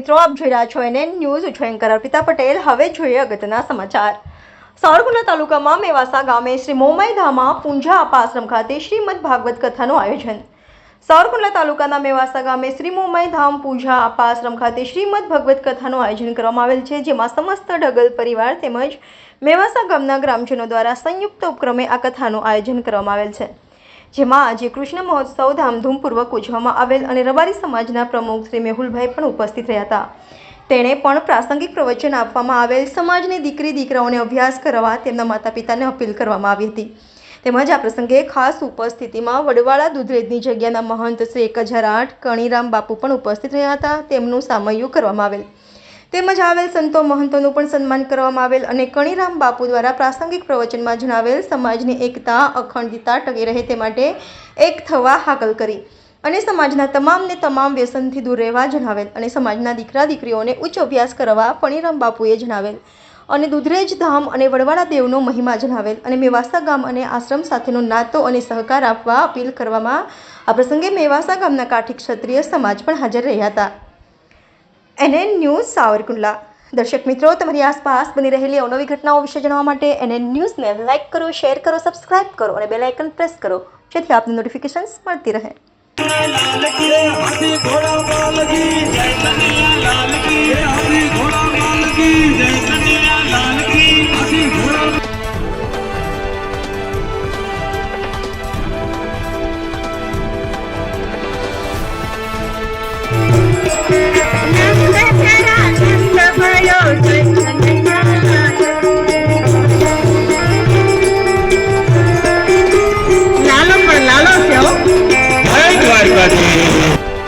મિત્રો, આપ જોઈ રહ્યા છો NN ન્યૂઝ. હું છું એન્કર અર્પિતા પટેલ. હવે જોઈએ અગત્યના સમાચાર. સાવરકુંડલા તાલુકામાં મેવાસા ગામે શ્રી મોમાઈ ધામા પૂંજા આપા આશ્રમ ખાતે શ્રીમદ ભાગવત કથાનું આયોજન. સાવરકુંડલા તાલુકાના મેવાસા ગામે શ્રી મોમાઈ ધામ પૂજા આપા આશ્રમ ખાતે શ્રીમદ ભગવત કથાનું આયોજન કરવામાં આવેલ છે, જેમાં સમસ્ત ઢગલ પરિવાર તેમજ મેવાસા ગામના ગ્રામજનો દ્વારા સંયુક્ત ઉપક્રમે આ કથાનું આયોજન કરવામાં આવેલ છે, જેમાં આજે કૃષ્ણ મહોત્સવ ધામધૂમપૂર્વક ઉજવવામાં આવેલ અને રબારી સમાજના પ્રમુખ શ્રી મેહુલભાઈ પણ ઉપસ્થિત રહ્યા હતા. તેણે પણ પ્રાસંગિક પ્રવચન આપવામાં આવેલ. સમાજની દીકરી દીકરાઓને અભ્યાસ કરવા તેમના માતા પિતાને અપીલ કરવામાં આવી હતી. તેમજ આ પ્રસંગે ખાસ ઉપસ્થિતિમાં વડવાળા દુધરેજની જગ્યાના મહંત શ્રી 1008 કણીરામ બાપુ પણ ઉપસ્થિત રહ્યા હતા. તેમનું સામૈયું કરવામાં આવેલ. તેમજ આવેલ સંતો મહંતોનું પણ સન્માન કરવામાં આવેલ અને કણીરામ બાપુ દ્વારા પ્રાસંગિક પ્રવચનમાં જણાવેલ સમાજની એકતા અખંડિતતા ટકી રહે તે માટે એક થવા હાકલ કરી અને સમાજના તમામ વ્યસનથી દૂર રહેવા જણાવેલ અને સમાજના દીકરા દીકરીઓને ઉચ્ચ અભ્યાસ કરવા કણીરામ બાપુએ જણાવેલ અને દુધરેજ ધામ અને વડવાળા દેવનો મહિમા જણાવેલ અને મેવાસા ગામ અને આશ્રમ સાથેનો નાતો અને સહકાર આપવા અપીલ કરવામાં. આ પ્રસંગે મેવાસા ગામના કાઠી ક્ષત્રિય સમાજ પણ હાજર રહ્યા હતા. NN news Savarkundla. દર્શક મિત્રો, તમારી આસપાસ બની રહેલી અવનવી ઘટનાઓ વિશે જાણવા માટે NN ન્યૂઝને લાઇક કરો, શેર કરો, સબસ્ક્રાઇબ કરો અને બેલ આઇકન પ્રેસ કરો, જેથી આપને નોટિફિકેશન્સ મળતી રહે. लाल की हाथी घोड़ा बाल की जय कन्हैया लाल की हाथी घोड़ा बाल की जय कन्हैया लाल की हाथी घोड़ा